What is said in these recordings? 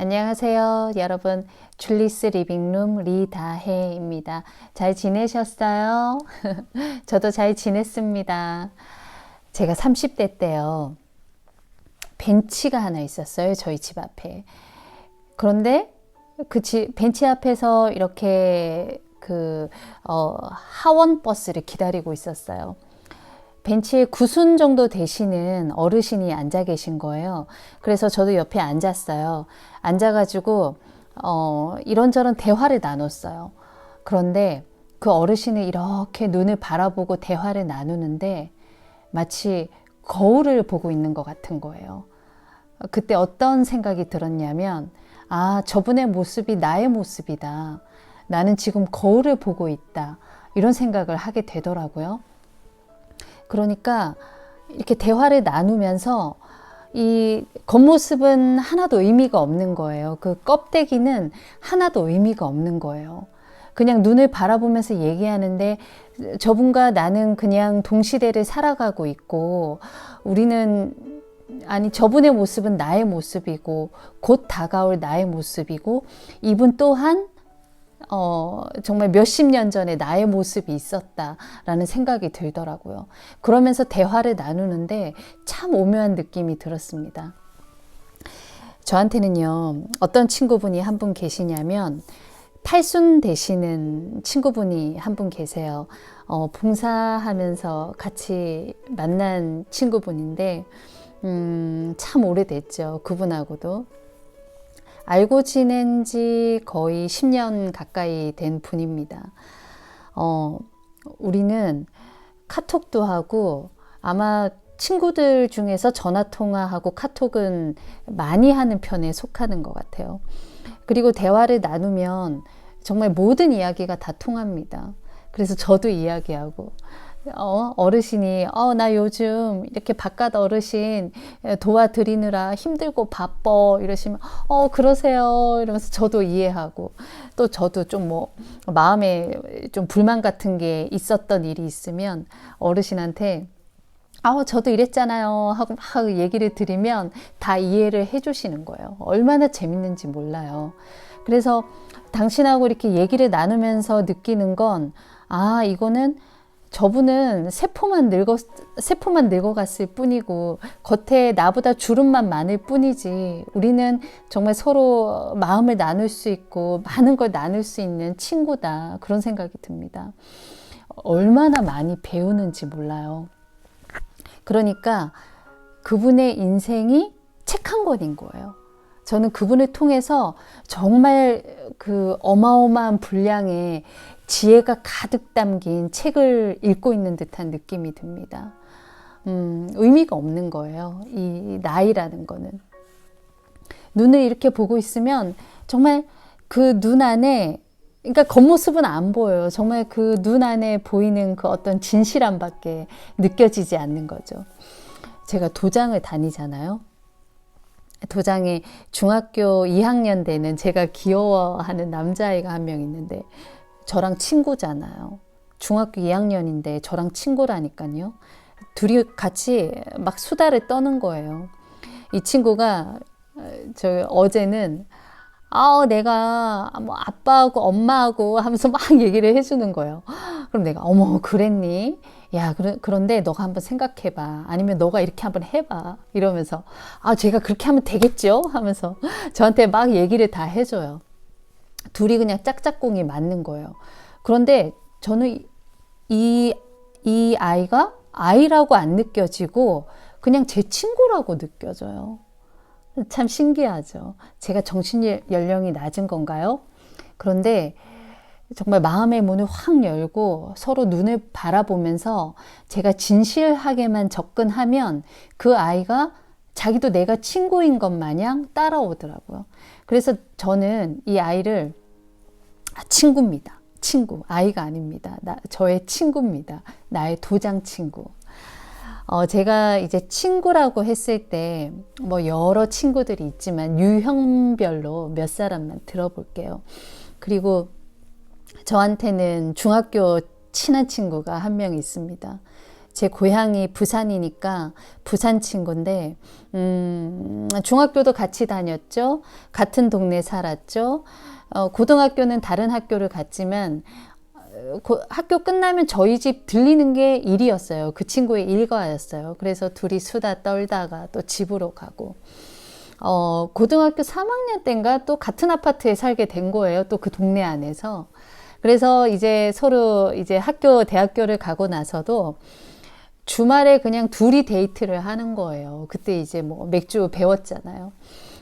안녕하세요, 여러분. 줄리스 리빙룸 리다혜입니다. 잘 지내셨어요? 저도 잘 지냈습니다. 제가 30대 때요. 벤치가 하나 있었어요, 저희 집 앞에. 그런데 벤치 앞에서 이렇게 하원 버스를 기다리고 있었어요. 벤치에 9순 정도 되시는 어르신이 앉아 계신 거예요. 그래서 저도 옆에 앉았어요. 앉아가지고 이런저런 대화를 나눴어요. 그런데 그 어르신이 이렇게 눈을 바라보고 대화를 나누는데 마치 거울을 보고 있는 것 같은 거예요. 그때 어떤 생각이 들었냐면, 아, 저분의 모습이 나의 모습이다. 나는 지금 거울을 보고 있다. 이런 생각을 하게 되더라고요. 그러니까 이렇게 대화를 나누면서 이 겉모습은 하나도 의미가 없는 거예요. 그 껍데기는 하나도 의미가 없는 거예요. 그냥 눈을 바라보면서 얘기하는데 저분과 나는 그냥 동시대를 살아가고 있고 저분의 모습은 나의 모습이고 곧 다가올 나의 모습이고 이분 또한 정말 몇십 년 전에 나의 모습이 있었다라는 생각이 들더라고요. 그러면서 대화를 나누는데 참 오묘한 느낌이 들었습니다. 저한테는요, 어떤 친구분이 한 분 계시냐면, 8순 되시는 친구분이 한 분 계세요. 봉사하면서 같이 만난 친구분인데, 참 오래됐죠. 그분하고도. 알고 지낸 지 거의 10년 가까이 된 분입니다. 우리는 카톡도 하고 아마 친구들 중에서 전화통화하고 카톡은 많이 하는 편에 속하는 것 같아요. 그리고 대화를 나누면 정말 모든 이야기가 다 통합니다. 그래서 저도 이야기하고 어르신이 나 요즘 이렇게 바깥 어르신 도와드리느라 힘들고 바빠 이러시면 그러세요 이러면서 저도 이해하고 또 저도 좀 마음에 좀 불만 같은 게 있었던 일이 있으면 어르신한테 저도 이랬잖아요 하고 막 얘기를 드리면 다 이해를 해주시는 거예요. 얼마나 재밌는지 몰라요. 그래서 당신하고 이렇게 얘기를 나누면서 느끼는 건 이거는 저분은 세포만 늙어갔을 뿐이고 겉에 나보다 주름만 많을 뿐이지 우리는 정말 서로 마음을 나눌 수 있고 많은 걸 나눌 수 있는 친구다. 그런 생각이 듭니다. 얼마나 많이 배우는지 몰라요. 그러니까 그분의 인생이 책 한 권인 거예요. 저는 그분을 통해서 정말 그 어마어마한 분량의 지혜가 가득 담긴 책을 읽고 있는 듯한 느낌이 듭니다. 의미가 없는 거예요. 이 나이라는 거는. 눈을 이렇게 보고 있으면 정말 그 눈 안에, 그러니까 겉모습은 안 보여요. 정말 그 눈 안에 보이는 그 어떤 진실함밖에 느껴지지 않는 거죠. 제가 도장을 다니잖아요. 도장에 중학교 2학년 되는 제가 귀여워하는 남자아이가 한 명 있는데 저랑 친구잖아요. 중학교 2학년인데 저랑 친구라니까요. 둘이 같이 막 수다를 떠는 거예요. 이 친구가 어제는 내가 아빠하고 엄마하고 하면서 막 얘기를 해주는 거예요. 그럼 내가 어머 그랬니? 야 그런데 너가 한번 생각해봐. 아니면 너가 이렇게 한번 해봐. 이러면서 제가 그렇게 하면 되겠죠? 하면서 저한테 막 얘기를 다 해줘요. 둘이 그냥 짝짝꿍이 맞는 거예요. 그런데 저는 이 아이가 아이라고 안 느껴지고 그냥 제 친구라고 느껴져요. 참 신기하죠. 제가 정신 연령이 낮은 건가요? 그런데 정말 마음의 문을 확 열고 서로 눈을 바라보면서 제가 진실하게만 접근하면 그 아이가 자기도 내가 친구인 것 마냥 따라오더라고요. 그래서 저는 이 아이를 친구입니다. 친구. 아이가 아닙니다. 저의 친구입니다. 나의 도장 친구. 제가 이제 친구라고 했을 때 여러 친구들이 있지만 유형별로 몇 사람만 들어볼게요. 그리고 저한테는 중학교 친한 친구가 한 명 있습니다. 제 고향이 부산이니까 부산 친구인데, 중학교도 같이 다녔죠. 같은 동네 살았죠. 고등학교는 다른 학교를 갔지만, 학교 끝나면 저희 집 들리는 게 일이었어요. 그 친구의 일과였어요. 그래서 둘이 수다 떨다가 또 집으로 가고, 고등학교 3학년 때인가 또 같은 아파트에 살게 된 거예요. 또 그 동네 안에서. 그래서 이제 서로 이제 대학교를 가고 나서도 주말에 그냥 둘이 데이트를 하는 거예요. 그때 이제 뭐 맥주 배웠잖아요.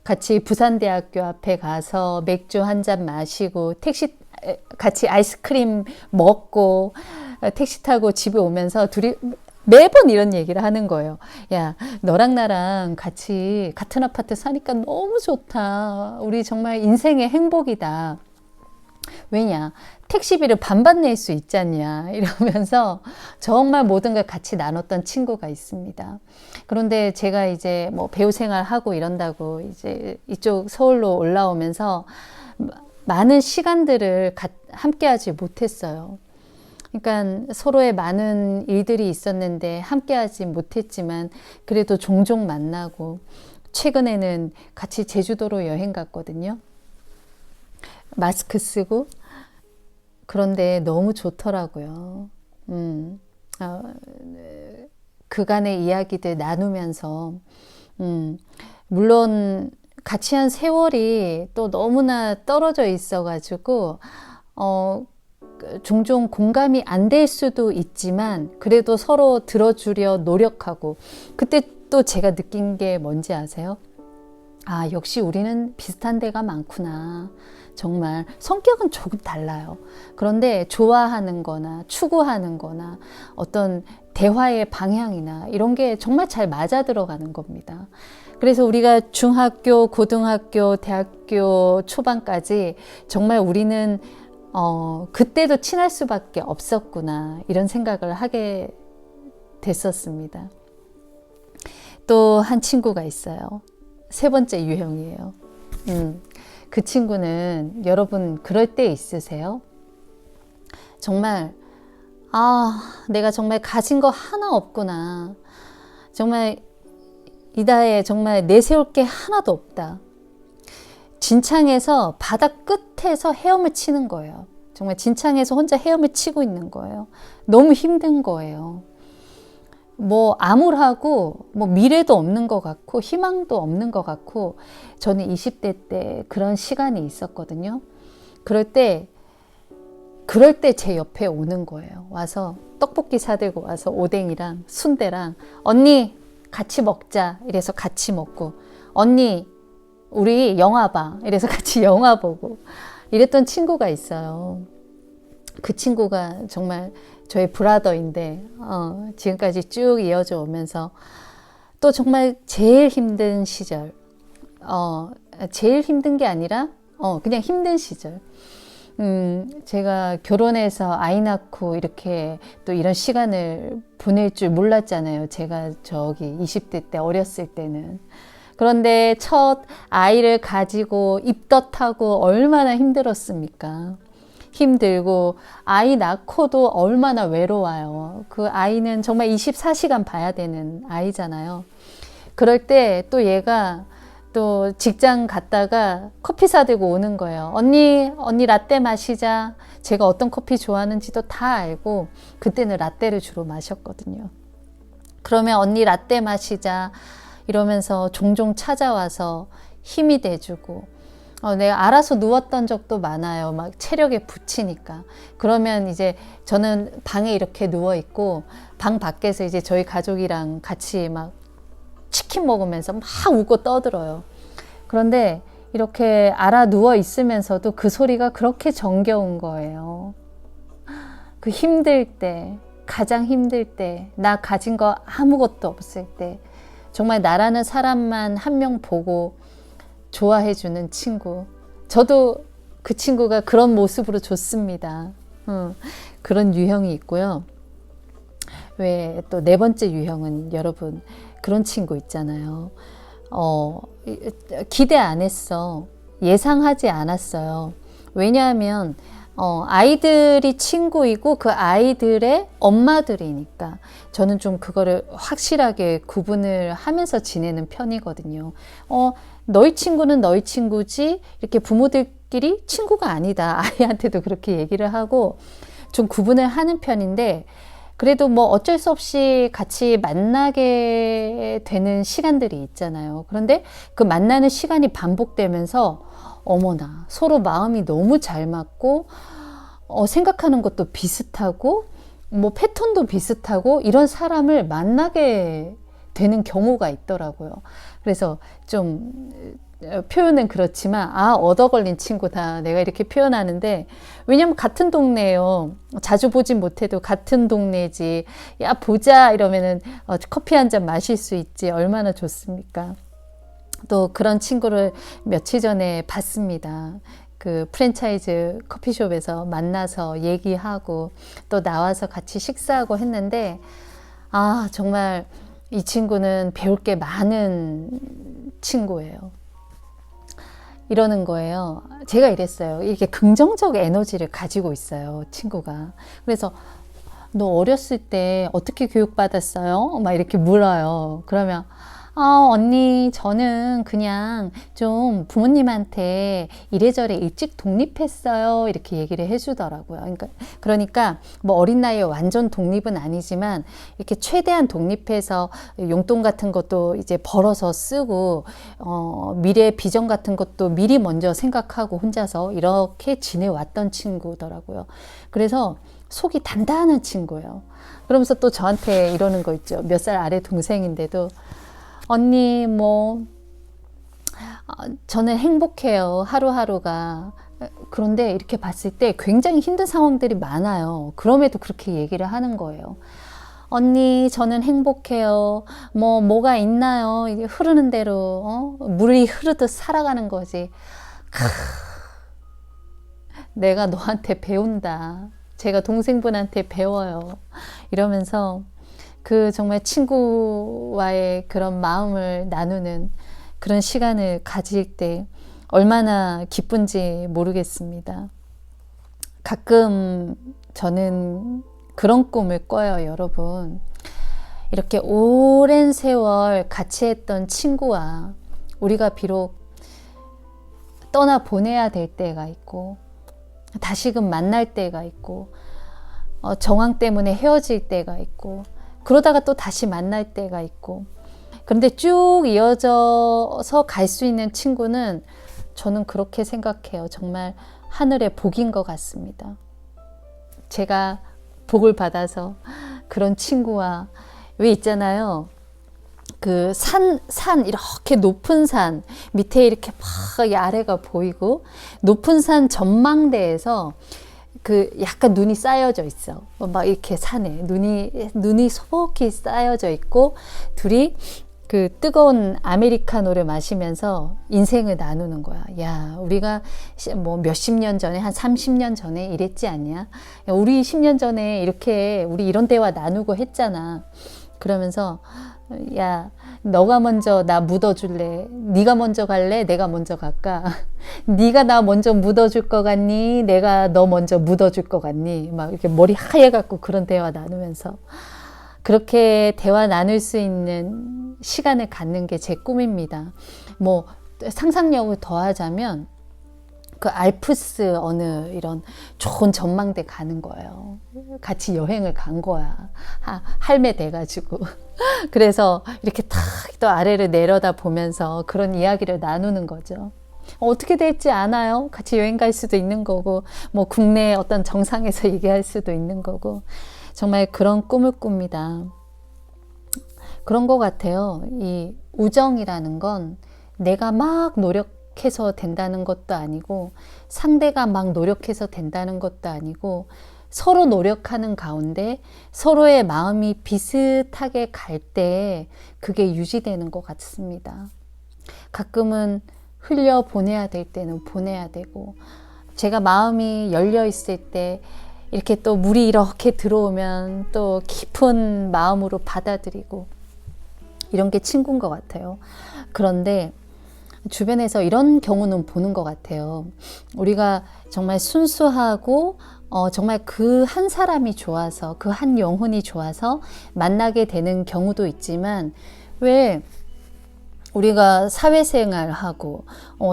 같이 부산대학교 앞에 가서 맥주 한 잔 마시고 같이 아이스크림 먹고 택시 타고 집에 오면서 둘이 매번 이런 얘기를 하는 거예요. 야, 너랑 나랑 같이 같은 아파트 사니까 너무 좋다. 우리 정말 인생의 행복이다. 왜냐? 택시비를 반반 낼 수 있잖냐. 이러면서 정말 모든 걸 같이 나눴던 친구가 있습니다. 그런데 제가 이제 뭐 배우 생활하고 이런다고 이제 이쪽 서울로 올라오면서 많은 시간들을 함께 하지 못했어요. 그러니까 서로의 많은 일들이 있었는데 함께 하지 못했지만 그래도 종종 만나고 최근에는 같이 제주도로 여행 갔거든요. 마스크 쓰고. 그런데 너무 좋더라고요. 그간의 이야기들 나누면서 물론 같이 한 세월이 또 너무나 떨어져 있어가지고 종종 공감이 안 될 수도 있지만 그래도 서로 들어주려 노력하고 그때 또 제가 느낀 게 뭔지 아세요? 아, 역시 우리는 비슷한 데가 많구나. 정말 성격은 조금 달라요. 그런데 좋아하는 거나 추구하는 거나 어떤 대화의 방향이나 이런 게 정말 잘 맞아 들어가는 겁니다. 그래서 우리가 중학교, 고등학교, 대학교 초반까지 정말 우리는 그때도 친할 수밖에 없었구나 이런 생각을 하게 됐었습니다. 또 한 친구가 있어요. 세 번째 유형이에요. 그 친구는 여러분 그럴 때 있으세요? 정말 내가 정말 가진 거 하나 없구나. 정말 이다에 정말 내세울 게 하나도 없다. 진창에서 바닥 끝에서 헤엄을 치는 거예요. 정말 진창에서 혼자 헤엄을 치고 있는 거예요. 너무 힘든 거예요. 뭐 암울하고 뭐 미래도 없는 것 같고 희망도 없는 것 같고 저는 20대 때 그런 시간이 있었거든요. 그럴 때 제 옆에 오는 거예요. 와서 떡볶이 사들고 와서 오뎅이랑 순대랑 언니 같이 먹자 이래서 같이 먹고 언니 우리 영화 봐 이래서 같이 영화 보고 이랬던 친구가 있어요. 그 친구가 정말 저의 브라더인데 지금까지 쭉 이어져 오면서 또 정말 제일 힘든 시절 제일 힘든 게 아니라 그냥 힘든 시절 제가 결혼해서 아이 낳고 이렇게 또 이런 시간을 보낼 줄 몰랐잖아요. 제가 저기 20대 때 어렸을 때는. 그런데 첫 아이를 가지고 입덧하고 얼마나 힘들었습니까? 힘들고 아이 낳고도 얼마나 외로워요. 그 아이는 정말 24시간 봐야 되는 아이잖아요. 그럴 때 또 얘가 또 직장 갔다가 커피 사들고 오는 거예요. 언니 라떼 마시자. 제가 어떤 커피 좋아하는지도 다 알고 그때는 라떼를 주로 마셨거든요. 그러면 언니 라떼 마시자 이러면서 종종 찾아와서 힘이 돼주고 내가 알아서 누웠던 적도 많아요. 막 체력에 붙이니까. 그러면 이제 저는 방에 이렇게 누워 있고 방 밖에서 이제 저희 가족이랑 같이 막 치킨 먹으면서 막 웃고 떠들어요. 그런데 이렇게 알아 누워 있으면서도 그 소리가 그렇게 정겨운 거예요. 그 힘들 때, 가장 힘들 때, 나 가진 거 아무것도 없을 때 정말 나라는 사람만 한 명 보고 좋아해주는 친구. 저도 그 친구가 그런 모습으로 좋습니다. 그런 유형이 있고요. 왜 또 네 번째 유형은 여러분 그런 친구 있잖아요. 기대 안 했어. 예상하지 않았어요. 왜냐하면 아이들이 친구이고 그 아이들의 엄마들이니까 저는 좀 그거를 확실하게 구분을 하면서 지내는 편이거든요. 너희 친구는 너희 친구지 이렇게 부모들끼리 친구가 아니다. 아이한테도 그렇게 얘기를 하고 좀 구분을 하는 편인데 그래도 뭐 어쩔 수 없이 같이 만나게 되는 시간들이 있잖아요. 그런데 그 만나는 시간이 반복되면서 어머나 서로 마음이 너무 잘 맞고 생각하는 것도 비슷하고 뭐 패턴도 비슷하고 이런 사람을 만나게 되는 경우가 있더라고요. 그래서 좀 표현은 그렇지만 얻어 걸린 친구다 내가 이렇게 표현하는데 왜냐면 같은 동네예요. 자주 보진 못해도 같은 동네지. 야 보자 이러면은 커피 한 잔 마실 수 있지 얼마나 좋습니까. 또 그런 친구를 며칠 전에 봤습니다. 그 프랜차이즈 커피숍에서 만나서 얘기하고 또 나와서 같이 식사하고 했는데 정말 이 친구는 배울 게 많은 친구예요. 이러는 거예요. 제가 이랬어요. 이렇게 긍정적 에너지를 가지고 있어요, 친구가. 그래서 너 어렸을 때 어떻게 교육받았어요? 막 이렇게 물어요. 그러면 언니 저는 그냥 좀 부모님한테 이래저래 일찍 독립했어요 이렇게 얘기를 해주더라고요. 그러니까 뭐 어린 나이에 완전 독립은 아니지만 이렇게 최대한 독립해서 용돈 같은 것도 이제 벌어서 쓰고 미래 비전 같은 것도 미리 먼저 생각하고 혼자서 이렇게 지내왔던 친구더라고요. 그래서 속이 단단한 친구예요. 그러면서 또 저한테 이러는 거 있죠. 몇 살 아래 동생인데도 언니 저는 행복해요 하루하루가. 그런데 이렇게 봤을 때 굉장히 힘든 상황들이 많아요. 그럼에도 그렇게 얘기를 하는 거예요. 언니 저는 행복해요. 뭐가 있나요? 이게 흐르는 대로 물이 흐르듯 살아가는 거지. 내가 너한테 배운다. 제가 동생분한테 배워요. 이러면서 그 정말 친구와의 그런 마음을 나누는 그런 시간을 가질 때 얼마나 기쁜지 모르겠습니다. 가끔 저는 그런 꿈을 꿔요, 여러분. 이렇게 오랜 세월 같이 했던 친구와 우리가 비록 떠나 보내야 될 때가 있고 다시금 만날 때가 있고 정황 때문에 헤어질 때가 있고 그러다가 또 다시 만날 때가 있고 그런데 쭉 이어져서 갈 수 있는 친구는 저는 그렇게 생각해요. 정말 하늘의 복인 것 같습니다. 제가 복을 받아서 그런 친구와 왜 있잖아요. 그 산 이렇게 높은 산 밑에 이렇게 막 아래가 보이고 높은 산 전망대에서 그 약간 눈이 쌓여져 있어. 막 이렇게 산에 눈이 소복히 쌓여져 있고 둘이 그 뜨거운 아메리카노를 마시면서 인생을 나누는 거야. 야, 우리가 뭐 몇십 년 전에 한 30년 전에 이랬지 않냐? 야, 우리 10년 전에 이렇게 우리 이런 대화 나누고 했잖아. 그러면서 야, 너가 먼저 나 묻어줄래? 네가 먼저 갈래? 내가 먼저 갈까? 네가 나 먼저 묻어줄 것 같니? 내가 너 먼저 묻어줄 것 같니? 막 이렇게 머리 하얘갖고 그런 대화 나누면서 그렇게 대화 나눌 수 있는 시간을 갖는 게 제 꿈입니다. 뭐 상상력을 더하자면 그 알프스 어느 이런 좋은 전망대 가는 거예요. 같이 여행을 간 거야. 할매 돼가지고. 그래서 이렇게 탁 또 아래를 내려다 보면서 그런 이야기를 나누는 거죠. 어떻게 될지 아나요? 같이 여행 갈 수도 있는 거고, 뭐 국내 어떤 정상에서 얘기할 수도 있는 거고, 정말 그런 꿈을 꿉니다. 그런 것 같아요. 이 우정이라는 건 내가 막 노력해서 된다는 것도 아니고, 상대가 막 노력해서 된다는 것도 아니고, 서로 노력하는 가운데 서로의 마음이 비슷하게 갈 때 그게 유지되는 것 같습니다. 가끔은 흘려 보내야 될 때는 보내야 되고, 제가 마음이 열려 있을 때 이렇게 또 물이 이렇게 들어오면 또 깊은 마음으로 받아들이고, 이런 게 친구인 것 같아요. 그런데 주변에서 이런 경우는 보는 것 같아요. 우리가 정말 순수하고 정말 그 한 사람이 좋아서, 그 한 영혼이 좋아서 만나게 되는 경우도 있지만, 왜 우리가 사회생활하고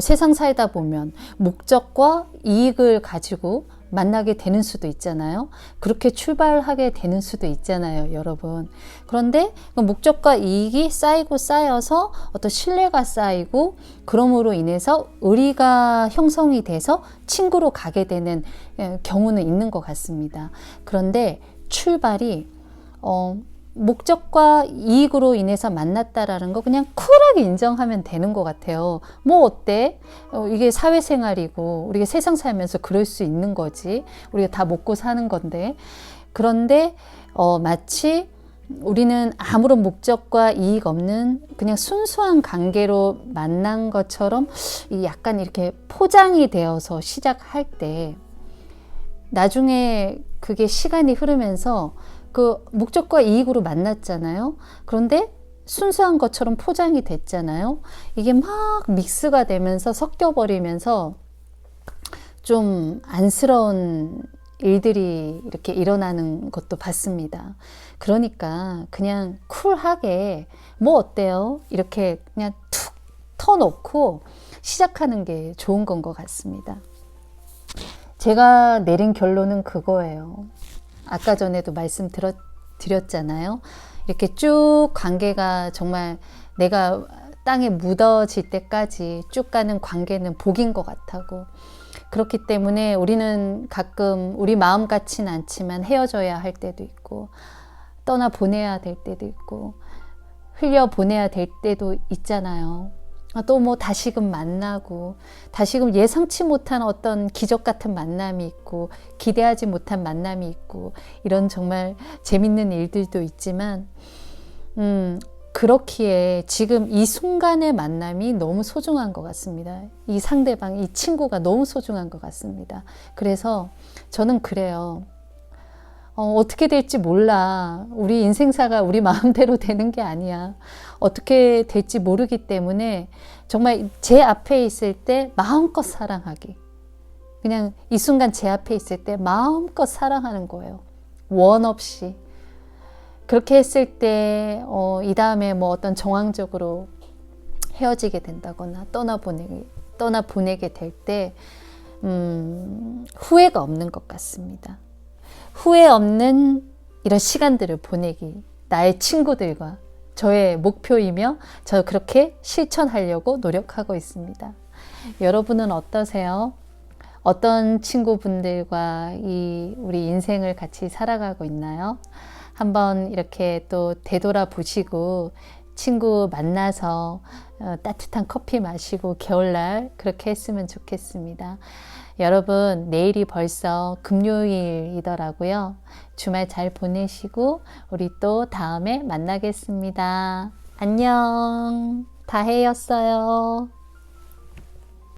세상 살다 보면 목적과 이익을 가지고 만나게 되는 수도 있잖아요. 그렇게 출발하게 되는 수도 있잖아요, 여러분. 그런데 그 목적과 이익이 쌓이고 쌓여서 어떤 신뢰가 쌓이고, 그럼으로 인해서 의리가 형성이 돼서 친구로 가게 되는 경우는 있는 것 같습니다. 그런데 출발이 목적과 이익으로 인해서 만났다라는 거 그냥 쿨하게 인정하면 되는 것 같아요. 뭐 어때? 이게 사회생활이고 우리가 세상 살면서 그럴 수 있는 거지. 우리가 다 먹고 사는 건데. 그런데 마치 우리는 아무런 목적과 이익 없는 그냥 순수한 관계로 만난 것처럼 약간 이렇게 포장이 되어서 시작할 때, 나중에 그게 시간이 흐르면서 그 목적과 이익으로 만났잖아요. 그런데 순수한 것처럼 포장이 됐잖아요. 이게 막 믹스가 되면서 섞여버리면서 좀 안쓰러운 일들이 이렇게 일어나는 것도 봤습니다. 그러니까 그냥 쿨하게 뭐 어때요? 이렇게 그냥 툭 터놓고 시작하는 게 좋은 건 것 같습니다. 제가 내린 결론은 그거예요. 아까 전에도 말씀드렸잖아요. 이렇게 쭉 관계가 정말 내가 땅에 묻어질 때까지 쭉 가는 관계는 복인 것 같다고. 그렇기 때문에 우리는 가끔 우리 마음 같지는 않지만 헤어져야 할 때도 있고, 떠나 보내야 될 때도 있고, 흘려 보내야 될 때도 있잖아요. 또 뭐 다시금 만나고, 다시금 예상치 못한 어떤 기적 같은 만남이 있고, 기대하지 못한 만남이 있고, 이런 정말 재밌는 일들도 있지만, 그렇기에 지금 이 순간의 만남이 너무 소중한 것 같습니다. 이 상대방, 이 친구가 너무 소중한 것 같습니다. 그래서 저는 그래요. 어떻게 될지 몰라. 우리 인생사가 우리 마음대로 되는 게 아니야. 어떻게 될지 모르기 때문에 정말 제 앞에 있을 때 마음껏 사랑하기. 그냥 이 순간 제 앞에 있을 때 마음껏 사랑하는 거예요. 원 없이. 그렇게 했을 때 이 다음에 뭐 어떤 정황적으로 헤어지게 된다거나 떠나보내게 될 때 후회가 없는 것 같습니다. 후회 없는 이런 시간들을 보내기, 나의 친구들과 저의 목표이며 저 그렇게 실천하려고 노력하고 있습니다. 여러분은 어떠세요? 어떤 친구분들과 우리 인생을 같이 살아가고 있나요? 한번 이렇게 또 되돌아보시고 친구 만나서 따뜻한 커피 마시고 겨울날 그렇게 했으면 좋겠습니다. 여러분, 내일이 벌써 금요일이더라고요. 주말 잘 보내시고 우리 또 다음에 만나겠습니다. 안녕. 다혜였어요.